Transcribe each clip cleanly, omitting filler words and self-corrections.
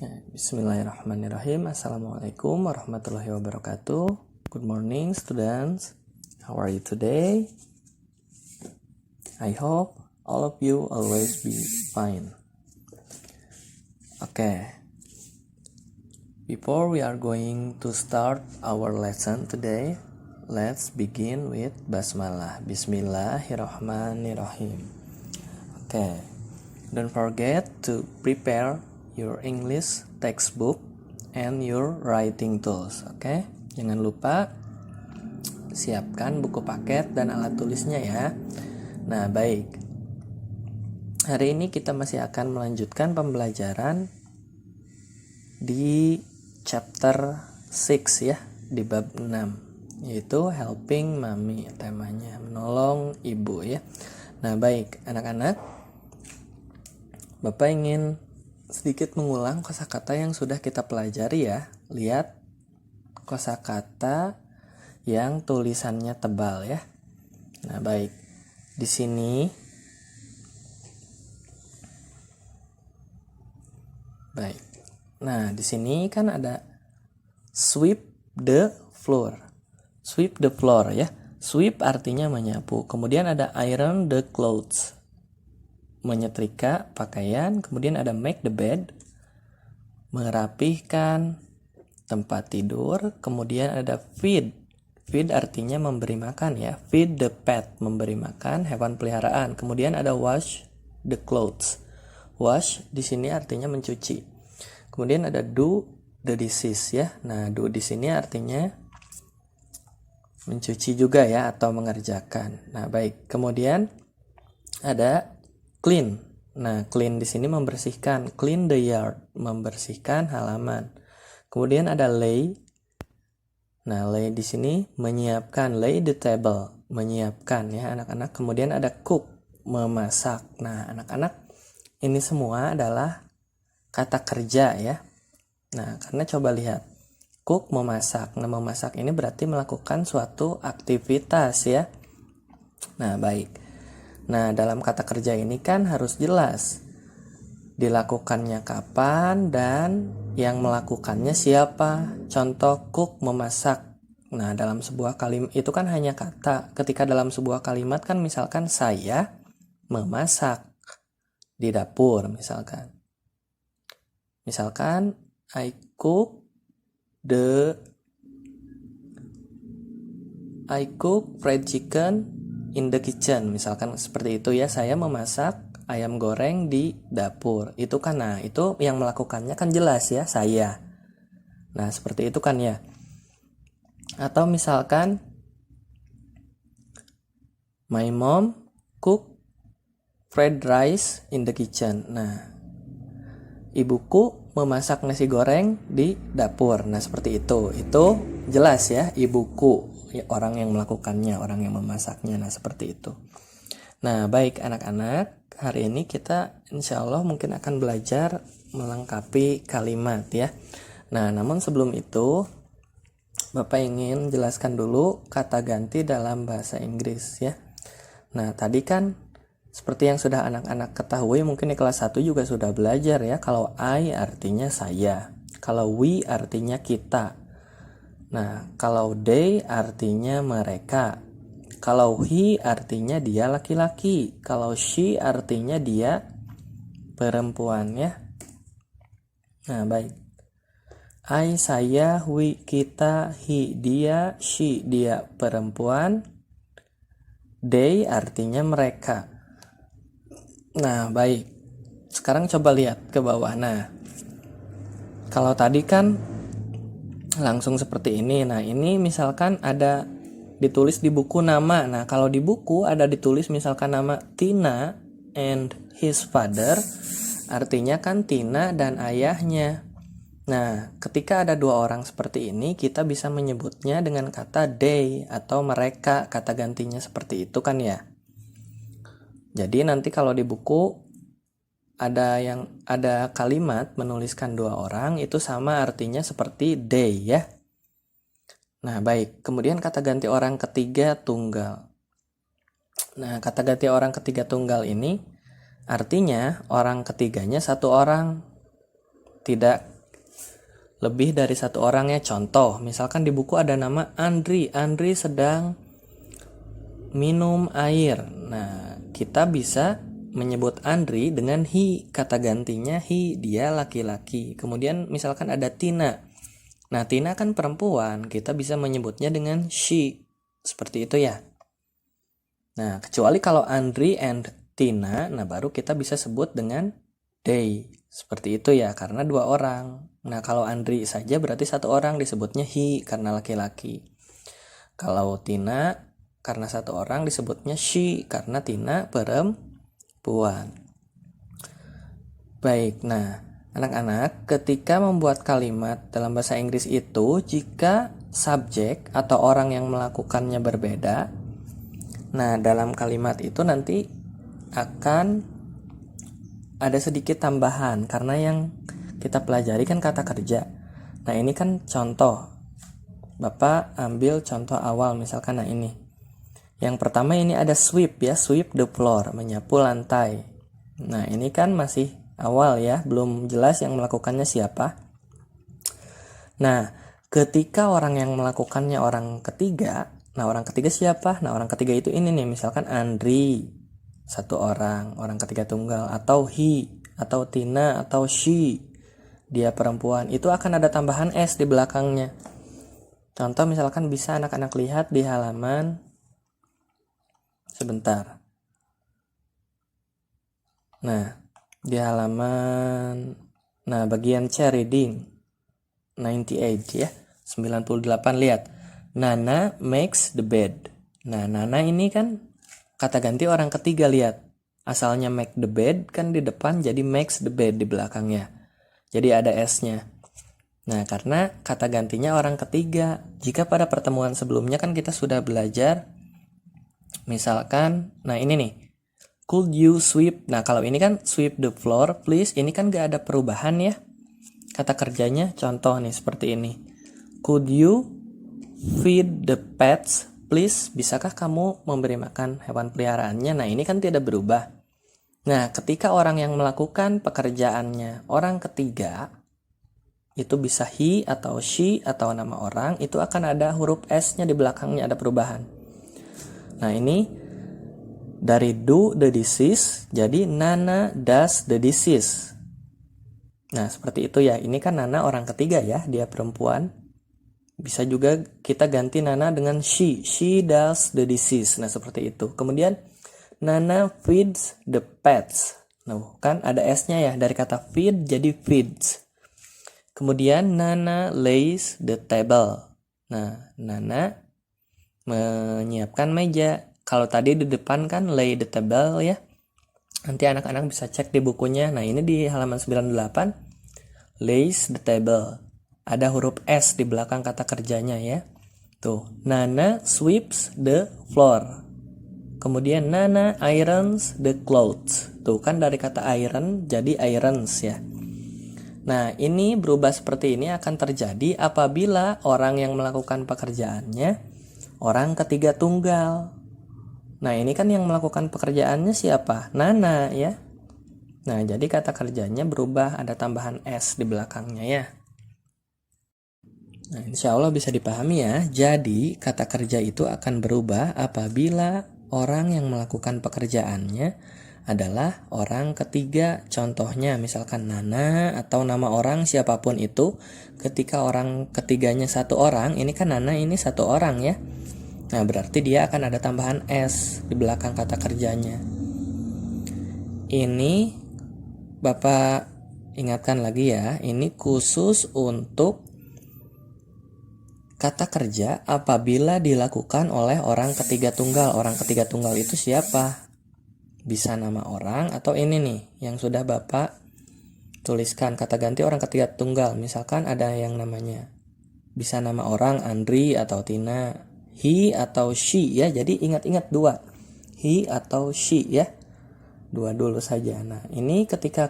Bismillahirrahmanirrahim. Assalamualaikum warahmatullahi wabarakatuh. Good morning, students. How are you today? I hope all of you always be fine. Okay. Before we are going to start our lesson today, let's begin with basmalah. Bismillahirrahmanirrahim. Okay. Don't forget to prepare your English textbook and your writing tools. Oke, jangan lupa siapkan buku paket dan alat tulisnya ya. Nah, baik. Hari ini kita masih akan melanjutkan pembelajaran di chapter 6 ya, di bab 6, yaitu helping mommy, temanya menolong ibu ya. Nah, baik anak-anak, Bapak ingin sedikit mengulang kosakata yang sudah kita pelajari ya. Lihat kosakata yang tulisannya tebal ya. Nah, baik. Di sini baik. Nah, di sini kan ada sweep the floor. Sweep the floor ya. Sweep artinya menyapu. Kemudian ada iron the clothes, menyetrika pakaian. Kemudian ada make the bed, merapihkan tempat tidur. Kemudian ada feed. Feed artinya memberi makan ya. Feed the pet, memberi makan hewan peliharaan. Kemudian ada wash the clothes. Wash di sini artinya mencuci. Kemudian ada do the dishes ya. Nah, do di sini artinya mencuci juga ya, atau mengerjakan. Nah, baik. Kemudian ada clean. Nah, clean di sini membersihkan. Clean the yard, membersihkan halaman. Kemudian ada lay. Nah, lay di sini menyiapkan. Lay the table, menyiapkan ya anak-anak. Kemudian ada cook, memasak. Nah, anak-anak, ini semua adalah kata kerja ya. Nah, karena coba lihat. Cook, memasak. Nah, memasak ini berarti melakukan suatu aktivitas ya. Nah, baik. Nah, dalam kata kerja ini kan harus jelas dilakukannya kapan dan yang melakukannya siapa. Contoh, cook, memasak. Nah, dalam sebuah kalimat itu kan hanya kata. Ketika dalam sebuah kalimat kan misalkan saya memasak di dapur misalkan. Misalkan I cook fried chicken in the kitchen, misalkan seperti itu ya. Saya memasak ayam goreng di dapur. Itu kan, nah itu yang melakukannya kan jelas ya, saya. Nah, seperti itu kan ya. Atau misalkan my mom cook fried rice in the kitchen. Nah, ibuku memasak nasi goreng di dapur. Nah, seperti itu. Itu jelas ya, ibuku. Orang yang melakukannya, orang yang memasaknya. Nah, seperti itu. Nah, baik anak-anak, hari ini kita insya Allah mungkin akan belajar melengkapi kalimat ya. Nah, namun sebelum itu Bapak ingin jelaskan dulu kata ganti dalam bahasa Inggris ya. Nah, tadi kan seperti yang sudah anak-anak ketahui, mungkin di kelas 1 juga sudah belajar ya. Kalau I artinya saya, kalau we artinya kita. Nah, kalau they artinya mereka. Kalau he artinya dia laki-laki. Kalau she artinya dia perempuan ya. Nah, baik. I, saya, we, kita, he, dia, she, dia perempuan. They artinya mereka. Nah, baik. Sekarang coba lihat ke bawah. Nah, kalau tadi kan langsung seperti ini. Nah, ini misalkan ada ditulis di buku nama. Nah, kalau di buku ada ditulis misalkan nama Tina and his father, artinya kan Tina dan ayahnya. Nah, ketika ada dua orang seperti ini, kita bisa menyebutnya dengan kata they atau mereka. Kata gantinya seperti itu kan ya. Jadi nanti kalau di buku ada kalimat menuliskan dua orang, itu sama artinya seperti they ya. Nah, baik. Kemudian kata ganti orang ketiga tunggal. Nah, kata ganti orang ketiga tunggal ini artinya orang ketiganya satu orang. Tidak lebih dari satu orang ya. Contoh, misalkan di buku ada nama Andri. Andri sedang minum air. Nah, kita bisa menyebut Andri dengan he, kata gantinya he, dia laki-laki. Kemudian misalkan ada Tina. Nah, Tina kan perempuan, kita bisa menyebutnya dengan she. Seperti itu ya. Nah, kecuali kalau Andri and Tina, nah baru kita bisa sebut dengan they. Seperti itu ya, karena dua orang. Nah, kalau Andri saja berarti satu orang disebutnya he karena laki-laki. Kalau Tina karena satu orang disebutnya she karena Tina perempuan. Baik, nah anak-anak ketika membuat kalimat dalam bahasa Inggris itu jika subjek atau orang yang melakukannya berbeda, nah dalam kalimat itu nanti akan ada sedikit tambahan karena yang kita pelajari kan kata kerja. Nah ini kan contoh. Bapak ambil contoh awal misalkan nah ini. Yang pertama ini ada sweep ya, sweep the floor, menyapu lantai. Nah ini kan masih awal ya, belum jelas yang melakukannya siapa. Nah ketika orang yang melakukannya orang ketiga, nah orang ketiga siapa? Nah orang ketiga itu ini nih, misalkan Andri, satu orang ketiga tunggal, atau he, atau Tina, atau she, dia perempuan, itu akan ada tambahan s di belakangnya. Contoh misalkan bisa anak-anak lihat di halaman sebentar. Nah, di halaman bagian C reading 98 ya, 98 lihat. Nana makes the bed. Nah, Nana ini kan kata ganti orang ketiga, lihat. Asalnya make the bed kan di depan, jadi makes the bed di belakangnya. Jadi ada S-nya. Nah, karena kata gantinya orang ketiga. Jika pada pertemuan sebelumnya kan kita sudah belajar, misalkan, nah ini nih, could you sweep? Nah, kalau ini kan sweep the floor, please. Ini kan gak ada perubahan ya. Kata kerjanya, contoh nih seperti ini. Could you feed the pets, please? Bisakah kamu memberi makan hewan peliharaannya? Nah, ini kan tidak berubah. Nah, ketika orang yang melakukan pekerjaannya orang ketiga, itu bisa he atau she atau nama orang, itu akan ada huruf S-nya di belakangnya, ada perubahan. Nah, ini dari do the disease jadi Nana does the disease. Nah, seperti itu ya. Ini kan Nana orang ketiga ya, dia perempuan. Bisa juga kita ganti Nana dengan she. She does the disease. Nah, seperti itu. Kemudian Nana feeds the pets. Nah, kan ada S-nya ya, dari kata feed jadi feeds. Kemudian Nana lays the table. Nah, Nana menyiapkan meja. Kalau tadi di depan kan lay the table ya. Nanti anak-anak bisa cek di bukunya. Nah, ini di halaman 98. Lays the table. Ada huruf S di belakang kata kerjanya ya. Tuh, Nana sweeps the floor. Kemudian Nana irons the clothes. Tuh kan dari kata iron jadi irons ya. Nah, ini berubah seperti ini akan terjadi apabila orang yang melakukan pekerjaannya orang ketiga tunggal. Nah, ini kan yang melakukan pekerjaannya siapa? Nana ya. Nah, jadi kata kerjanya berubah, ada tambahan S di belakangnya ya. Nah, insya Allah bisa dipahami ya. Jadi, kata kerja itu akan berubah apabila orang yang melakukan pekerjaannya adalah orang ketiga. Contohnya misalkan Nana atau nama orang siapapun itu, ketika orang ketiganya satu orang, ini kan Nana ini satu orang ya. Nah, berarti dia akan ada tambahan S di belakang kata kerjanya. Ini Bapak ingatkan lagi ya, ini khusus untuk kata kerja apabila dilakukan oleh orang ketiga tunggal. Orang ketiga tunggal itu siapa? Bisa nama orang atau ini nih yang sudah Bapak tuliskan, kata ganti orang ketiga tunggal. Misalkan ada yang namanya, bisa nama orang Andri atau Tina, he atau she ya. Jadi ingat-ingat dua, he atau she ya, dua dulu saja. Nah, ini ketika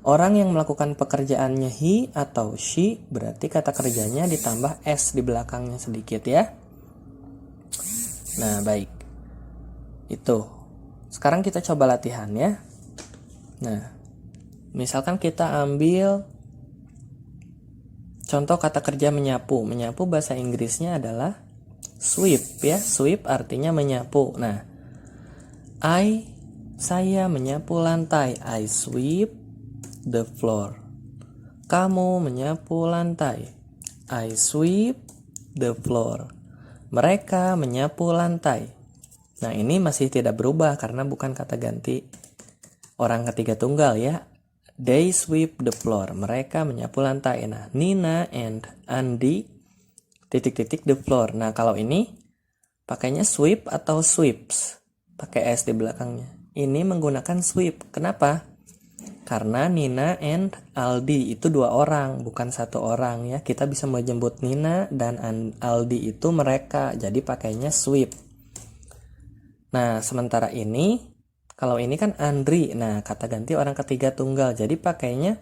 orang yang melakukan pekerjaannya he atau she, berarti kata kerjanya ditambah S di belakangnya sedikit ya. Nah, baik, itu. Sekarang kita coba latihan ya. Nah, misalkan kita ambil Contoh kata kerja menyapu. Menyapu bahasa Inggrisnya adalah sweep ya. Sweep artinya menyapu. Nah, saya menyapu lantai. I sweep the floor. Kamu menyapu lantai. I sweep the floor. Mereka menyapu lantai. Nah, ini masih tidak berubah karena bukan kata ganti orang ketiga tunggal ya. They sweep the floor. Mereka menyapu lantai. Nah, Nina and Andy the floor. Nah, kalau ini pakainya sweep atau sweeps? Pakai S di belakangnya. Ini menggunakan sweep. Kenapa? Karena Nina and Aldi itu dua orang, bukan satu orang ya. Kita bisa menyebut Nina dan Aldi itu mereka. Jadi pakainya sweep. Nah, sementara ini kalau ini kan Andri. Nah, kata ganti orang ketiga tunggal. Jadi pakainya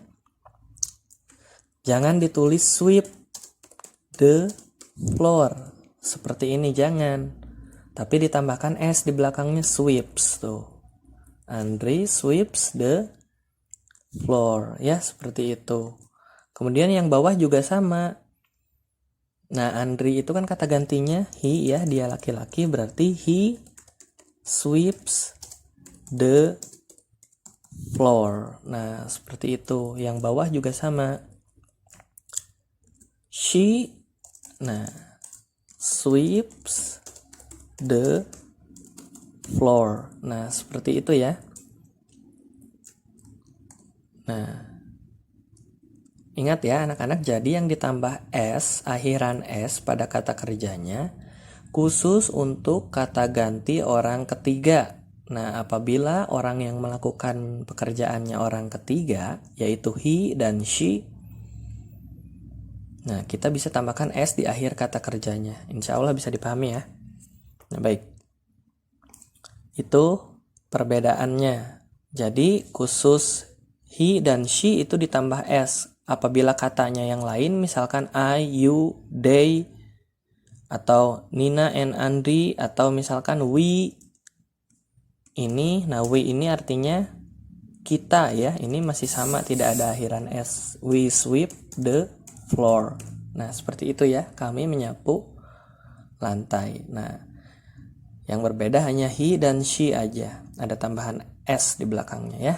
jangan ditulis sweep the floor. Seperti ini jangan. Tapi ditambahkan S di belakangnya sweeps tuh. Andri sweeps the floor ya, seperti itu. Kemudian yang bawah juga sama. Nah, Andri itu kan kata gantinya he ya, dia laki-laki, berarti he sweeps the floor. Nah, seperti itu. Yang bawah juga sama. She sweeps the floor. Nah, seperti itu ya. Nah, ingat ya anak-anak, jadi yang ditambah S, akhiran S pada kata kerjanya khusus untuk kata ganti orang ketiga. Nah, apabila orang yang melakukan pekerjaannya orang ketiga, yaitu he dan she, nah kita bisa tambahkan S di akhir kata kerjanya. Insya Allah bisa dipahami ya. Nah, baik. Itu perbedaannya. Jadi khusus he dan she itu ditambah S. Apabila katanya yang lain, misalkan I, you, they, atau Nina and Andri, atau misalkan we, ini, nah we ini artinya kita ya. Ini masih sama, tidak ada akhiran S. We sweep the floor. Nah, seperti itu ya. Kami menyapu lantai. Nah, yang berbeda hanya he dan she aja. Ada tambahan S di belakangnya ya.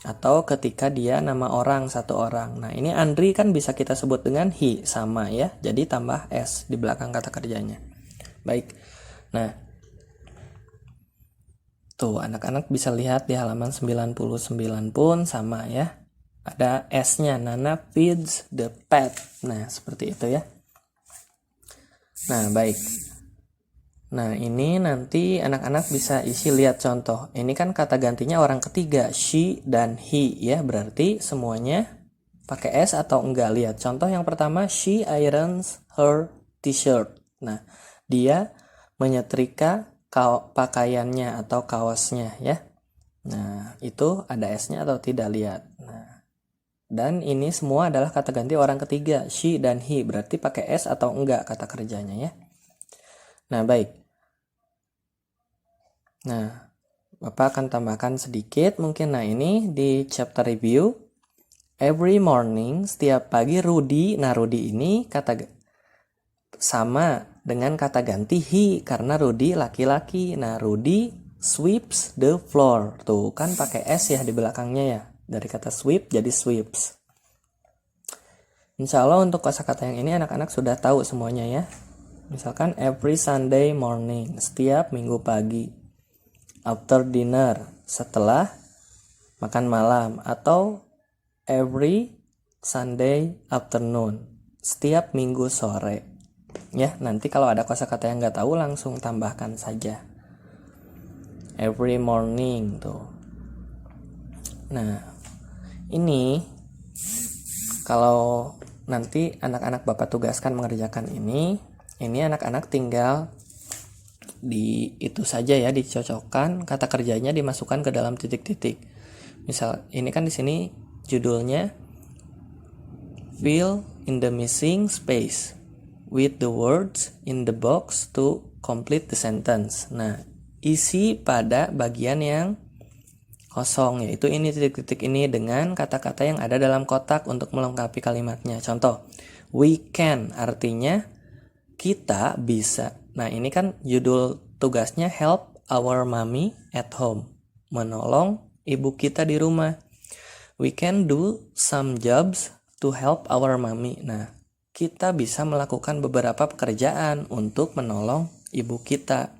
Atau ketika dia nama orang, satu orang. Nah, ini Andri kan bisa kita sebut dengan he, sama ya. Jadi tambah S di belakang kata kerjanya. Baik. Nah, tuh anak-anak bisa lihat di halaman 99 pun sama ya. Ada S-nya. Nana feeds the pet. Nah, seperti itu ya. Nah, baik. Nah, ini nanti anak-anak bisa isi lihat contoh. Ini kan kata gantinya orang ketiga, she dan he ya. Berarti semuanya pakai S atau enggak. Lihat contoh yang pertama, she irons her t-shirt. Nah, dia menyetrika pakaiannya atau kaosnya ya. Nah, itu ada S-nya atau tidak, lihat. Nah, dan ini semua adalah kata ganti orang ketiga, she dan he. Berarti pakai S atau enggak kata kerjanya ya. Nah, baik. Nah, Bapak akan tambahkan sedikit mungkin. Nah, ini di chapter review. Every morning, setiap pagi Rudy. Nah, Rudy ini kata sama dengan kata ganti he karena Rudy laki-laki. Nah, Rudy sweeps the floor. Tuh kan pakai S ya di belakangnya ya. Dari kata sweep jadi sweeps. Insya Allah untuk kosakata yang ini anak-anak sudah tahu semuanya ya. Misalkan every Sunday morning, setiap minggu pagi. After dinner, setelah makan malam. Atau every Sunday afternoon, setiap minggu sore. Ya, nanti kalau ada kosakata yang nggak tahu langsung tambahkan saja. Every morning tuh. Nah, ini kalau nanti anak-anak Bapak tugaskan mengerjakan ini anak-anak tinggal di itu saja ya, dicocokkan kata kerjanya, dimasukkan ke dalam titik-titik. Misal ini kan di sini judulnya fill in the missing space with the words in the box to complete the sentence. Nah, isi pada bagian yang kosong, yaitu ini titik-titik ini dengan kata-kata yang ada dalam kotak untuk melengkapi kalimatnya. Contoh, we can artinya kita bisa. Nah, ini kan judul tugasnya help our mommy at home. Menolong ibu kita di rumah. We can do some jobs to help our mommy. Nah, kita bisa melakukan beberapa pekerjaan untuk menolong ibu kita.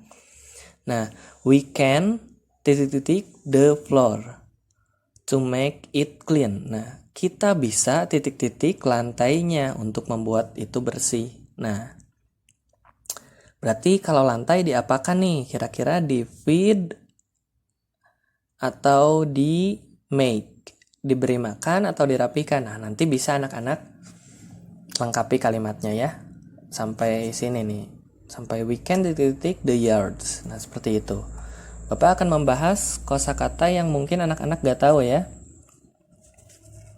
Nah, we can titik-titik the floor to make it clean. Nah, kita bisa titik-titik lantainya untuk membuat itu bersih. Nah, berarti kalau lantai diapakan nih? Kira-kira di feed atau di make? Diberi makan atau dirapikan? Nah, nanti bisa anak-anak lengkapi kalimatnya ya. Sampai sini nih. Sampai we can titik-titik the yards. Nah, seperti itu. Bapak akan membahas kosakata yang mungkin anak-anak gak tahu ya.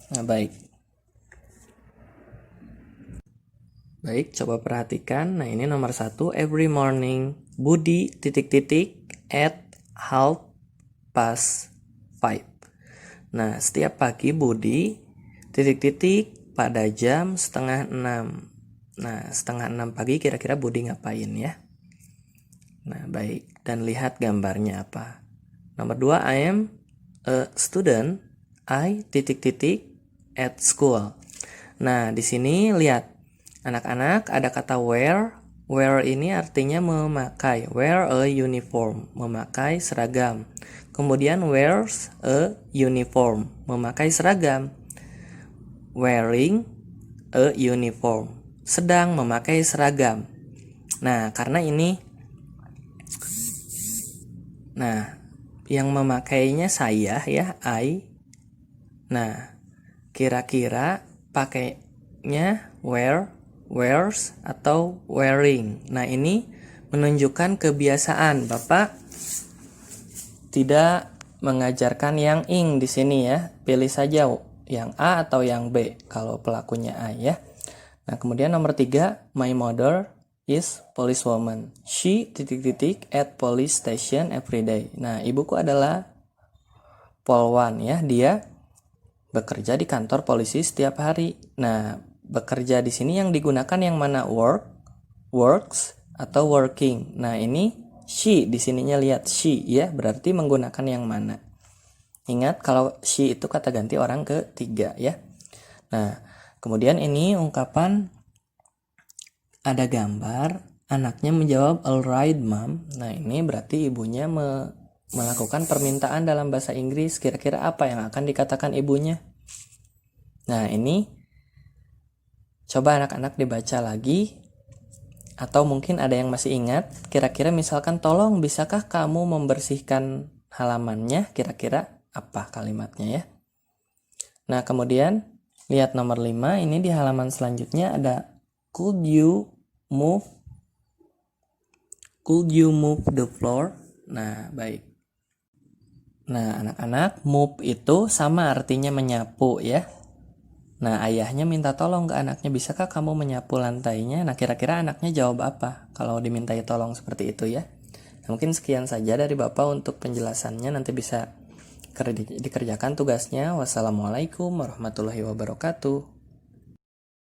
Nah, baik. Baik, coba perhatikan. Nah, ini nomor 1. Every morning, Budi titik-titik at 5:30. Nah, setiap pagi Budi titik-titik pada jam 5:30. Nah, 5:30 pagi kira-kira Budi ngapain ya? Nah, baik. Dan lihat gambarnya apa. Nomor 2, I am a student. I titik-titik at school. Nah, di sini lihat. Anak-anak ada kata wear. Wear ini artinya memakai. Wear a uniform. Memakai seragam. Kemudian wears a uniform. Memakai seragam. Wearing a uniform. Sedang memakai seragam. Nah, karena ini yang memakainya saya ya, I. Nah, kira-kira pakainya wear, wears, atau wearing. Nah, ini menunjukkan kebiasaan. Bapak tidak mengajarkan yang ing di sini ya. Pilih saja yang A atau yang B kalau pelakunya A ya. Nah, kemudian nomor 3, my mother is policewoman. She titik-titik at police station every day. Nah, ibuku adalah polwan ya. Dia bekerja di kantor polisi setiap hari. Nah, bekerja di sini yang digunakan yang mana? Work, works, atau working. Nah, ini she di sininya lihat she ya, berarti menggunakan yang mana? Ingat kalau she itu kata ganti orang ketiga ya. Nah, kemudian ini ungkapan ada gambar, anaknya menjawab alright mom. Nah, ini berarti ibunya melakukan permintaan dalam bahasa Inggris. Kira-kira apa yang akan dikatakan ibunya? Nah, ini coba anak-anak dibaca lagi. Atau mungkin ada yang masih ingat. Kira-kira misalkan, tolong bisakah kamu membersihkan halamannya? Kira-kira apa kalimatnya ya? Nah, kemudian lihat nomor 5. Ini di halaman selanjutnya ada Could you move the floor? Nah, baik. Nah, anak-anak, move itu sama artinya menyapu ya. Nah, ayahnya minta tolong ke anaknya, bisakah kamu menyapu lantainya? Nah, kira-kira anaknya jawab apa kalau dimintai tolong seperti itu ya? Nah, mungkin sekian saja dari Bapak untuk penjelasannya. Nanti bisa dikerjakan tugasnya. Wassalamualaikum warahmatullahi wabarakatuh.